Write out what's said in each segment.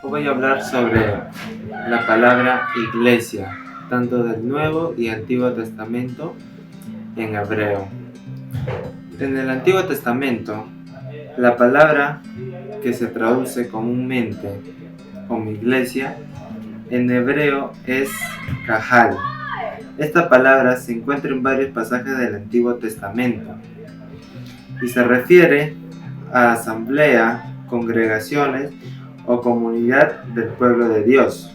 Hoy voy a hablar sobre la palabra iglesia, tanto del Nuevo y Antiguo Testamento en hebreo. En el Antiguo Testamento, la palabra que se traduce comúnmente como iglesia en hebreo es kahal. Esta palabra se encuentra en varios pasajes del Antiguo Testamento y se refiere a asamblea, congregaciones o comunidad del pueblo de Dios.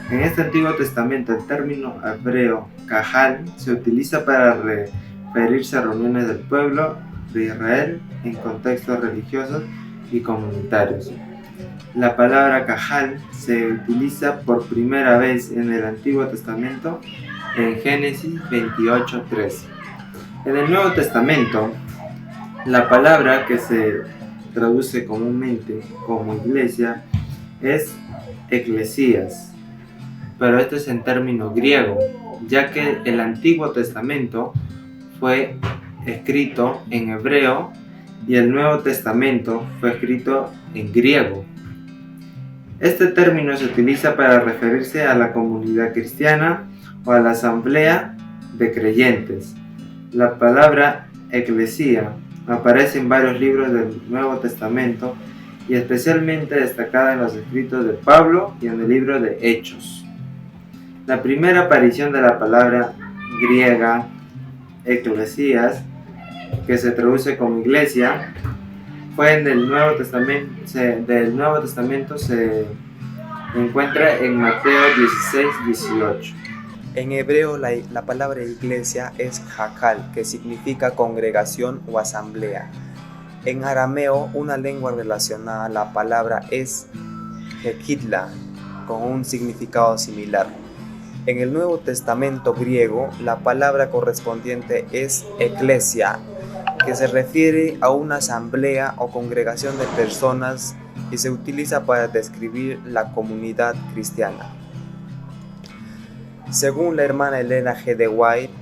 En este Antiguo Testamento el término hebreo kahal se utiliza para referirse a reuniones del pueblo de Israel en contextos religiosos y comunitarios. La palabra kahal se utiliza por primera vez en el Antiguo Testamento en Génesis 28:13. En el Nuevo Testamento, la palabra que se traduce comúnmente como iglesia es eclesías, pero esto es en término griego, ya que el Antiguo Testamento fue escrito en hebreo y el Nuevo Testamento fue escrito en griego. Este término se utiliza para referirse a la comunidad cristiana o a la asamblea de creyentes. La palabra eclesía aparece en varios libros del Nuevo Testamento y especialmente destacada en los escritos de Pablo y en el libro de Hechos. La primera aparición de la palabra griega eclesías, que se traduce como iglesia, fue en el Nuevo Testamento, se encuentra en Mateo 16:18. En hebreo la palabra iglesia es hakal, que significa congregación o asamblea. En arameo, una lengua relacionada a la palabra es hekidla, con un significado similar. En el Nuevo Testamento griego, la palabra correspondiente es eclesia, que se refiere a una asamblea o congregación de personas y se utiliza para describir la comunidad cristiana. Según la hermana Elena G. de White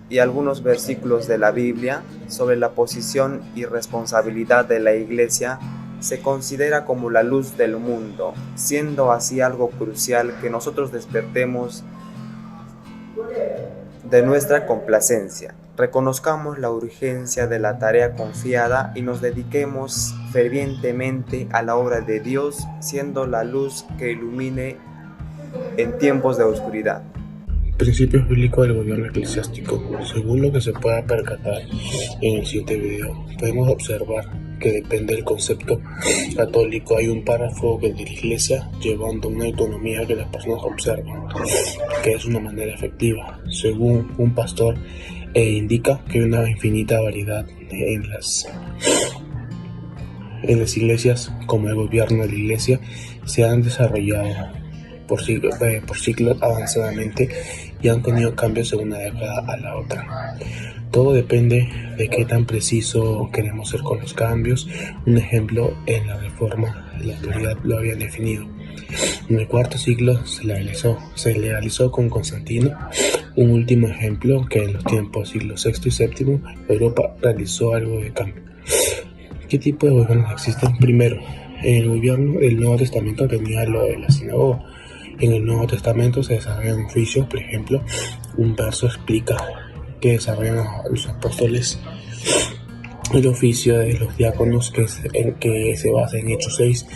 y algunos versículos de la Biblia sobre la posición y responsabilidad de la iglesia, se considera como la luz del mundo, siendo así algo crucial que nosotros despertemos de nuestra complacencia, reconozcamos la urgencia de la tarea confiada y nos dediquemos fervientemente a la obra de Dios, siendo la luz que ilumine en tiempos de oscuridad. Principios bíblicos del gobierno eclesiástico. Según lo que se pueda percatar en el siguiente video, podemos observar que depende del concepto católico. Hay un párrafo de la iglesia llevando una autonomía que las personas observan, que es una manera efectiva, según un pastor, indica que hay una infinita variedad en las iglesias, como el gobierno de la iglesia, se han desarrollado por siglos avanzadamente y han tenido cambios de una década a la otra. Todo depende de qué tan preciso queremos ser con los cambios. Un ejemplo, en la Reforma, la autoridad lo habían definido. En el cuarto siglo se legalizó con Constantino. Un último ejemplo, que en los tiempos siglos VI y VII, Europa realizó algo de cambio. ¿Qué tipo de gobiernos existen? Primero, en el gobierno del Nuevo Testamento tenía lo de la sinagoga. En el Nuevo Testamento se desarrollan oficios, por ejemplo, un verso explica que desarrollan los apóstoles el oficio de los diáconos, que se basa en Hechos 6,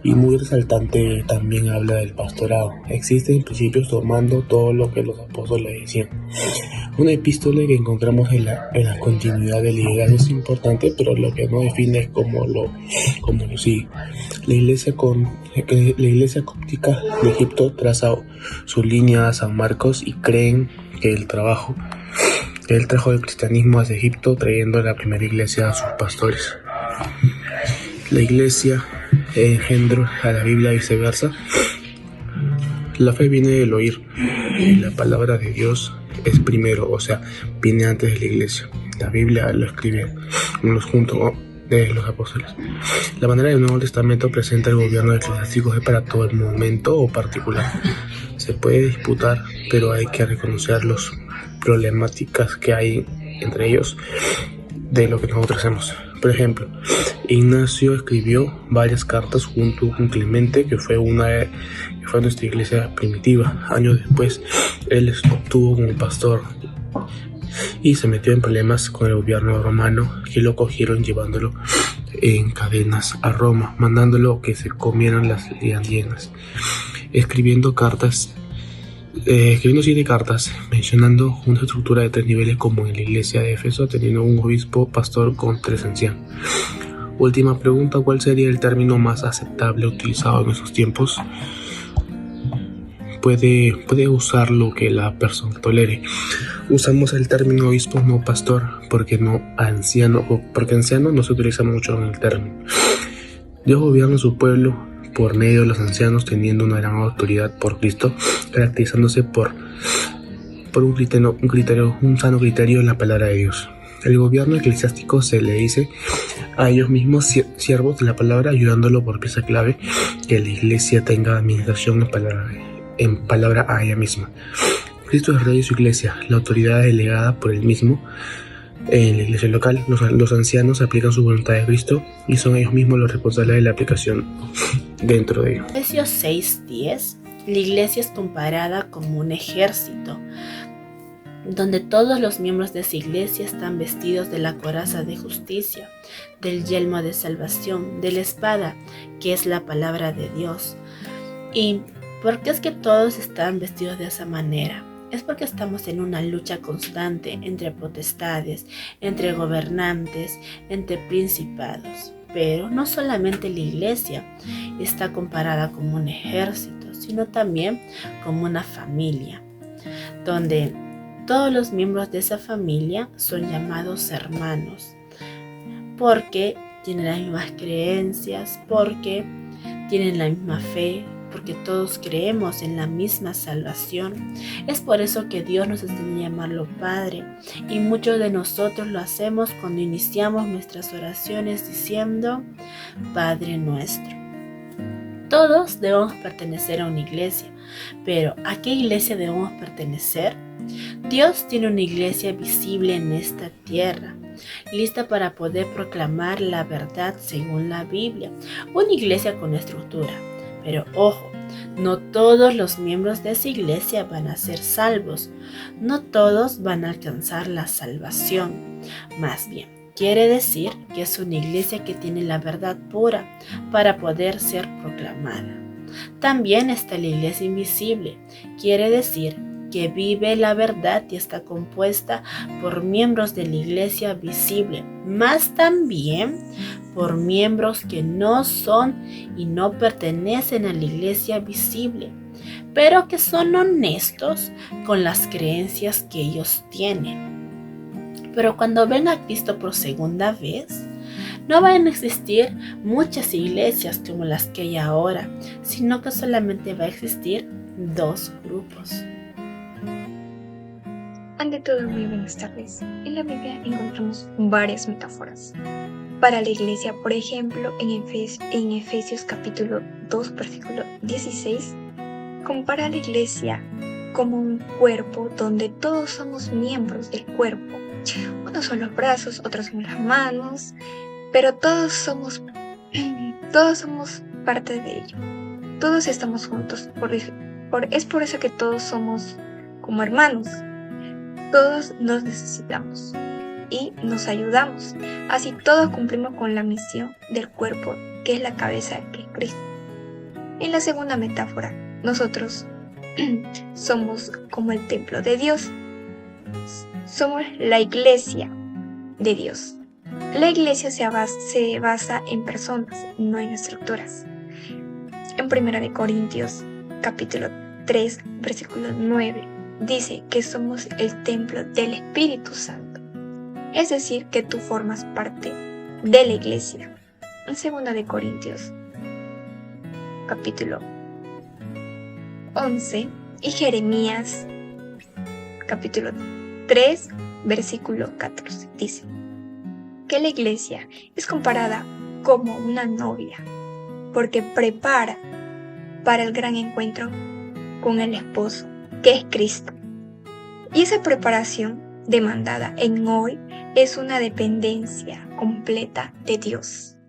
y muy resaltante también habla del pastorado. Existen principios tomando todo lo que los apóstoles decían. Una epístola que encontramos en la continuidad de la iglesia es importante, pero lo que no define es cómo lo sigue. La iglesia cóptica de Egipto traza su línea a San Marcos y creen que él trajo el cristianismo hacia Egipto, trayendo la primera iglesia a sus pastores. La iglesia engendró a la Biblia y viceversa. La fe viene del oír y la palabra de Dios es primero, o sea, viene antes de la iglesia. La Biblia lo escribe unos juntos de los apóstoles. La manera del Nuevo Testamento presenta el gobierno eclesiástico es para todo el momento o particular. Se puede disputar, pero hay que reconocer las problemáticas que hay entre ellos de lo que nosotros hacemos. Por ejemplo, Ignacio escribió varias cartas junto con Clemente, que fue nuestra iglesia primitiva. Años después, él estuvo como pastor y se metió en problemas con el gobierno romano, que lo cogieron llevándolo en cadenas a Roma, mandándolo que se comieran las hienas, escribiendo 7 cartas, mencionando una estructura de 3 niveles como en la iglesia de Éfeso, teniendo un obispo pastor con 3 ancianos. Última pregunta: ¿cuál sería el término más aceptable utilizado en esos tiempos? Puede usar lo que la persona tolere. Usamos el término obispo, no pastor, porque anciano no se utiliza mucho en el término. Dios gobierna su pueblo por medio de los ancianos, teniendo una gran autoridad por Cristo, caracterizándose por un sano criterio en la palabra de Dios. El gobierno eclesiástico se le dice a ellos mismos siervos de la palabra, ayudándolo por pieza clave que la iglesia tenga administración en palabra a ella misma. Cristo es rey de su iglesia, la autoridad delegada por él mismo. En la iglesia local, los ancianos aplican su voluntad a Cristo y son ellos mismos los responsables de la aplicación dentro de ellos. Efesios 6:10, la iglesia es comparada como un ejército, donde todos los miembros de esa iglesia están vestidos de la coraza de justicia, del yelmo de salvación, de la espada, que es la palabra de Dios. ¿Y por qué es que todos están vestidos de esa manera? Es porque estamos en una lucha constante entre potestades, entre gobernantes, entre principados. Pero no solamente la iglesia está comparada como un ejército, sino también como una familia, donde todos los miembros de esa familia son llamados hermanos, porque tienen las mismas creencias, porque tienen la misma fe, porque todos creemos en la misma salvación. Es por eso que Dios nos enseña a llamarlo Padre, y muchos de nosotros lo hacemos cuando iniciamos nuestras oraciones diciendo Padre nuestro. Todos debemos pertenecer a una iglesia, pero ¿a qué iglesia debemos pertenecer? Dios tiene una iglesia visible en esta tierra, lista para poder proclamar la verdad según la Biblia, una iglesia con estructura. Pero ojo, no todos los miembros de esa iglesia van a ser salvos, no todos van a alcanzar la salvación. Más bien, quiere decir que es una iglesia que tiene la verdad pura para poder ser proclamada. También está la iglesia invisible, quiere decir que vive la verdad y está compuesta por miembros de la iglesia visible, más también por miembros que no son y no pertenecen a la iglesia visible, pero que son honestos con las creencias que ellos tienen. Pero cuando venga Cristo por segunda vez, no van a existir muchas iglesias como las que hay ahora, sino que solamente va a existir 2 grupos. Ante todo, muy buenas tardes. En la Biblia encontramos varias metáforas para la iglesia. Por ejemplo, en Efesios capítulo 2, versículo 16, compara a la iglesia como un cuerpo donde todos somos miembros del cuerpo. Unos son los brazos, otros son las manos, pero todos somos parte de ello. Todos estamos juntos. Es por eso que todos somos como hermanos. Todos nos necesitamos y nos ayudamos. Así todos cumplimos con la misión del cuerpo, que es la cabeza, que es Cristo. En la segunda metáfora, nosotros somos como el templo de Dios. Somos la iglesia de Dios. La iglesia se basa en personas, no en estructuras. En 1 Corintios capítulo 3, versículo 9, dice que somos el templo del Espíritu Santo. Es decir, que tú formas parte de la iglesia. En 2 Corintios capítulo 11 y Jeremías capítulo 3, versículo 14, dice que la iglesia es comparada como una novia, porque prepara para el gran encuentro con el esposo, que es Cristo. Y esa preparación demandada en hoy es una dependencia completa de Dios.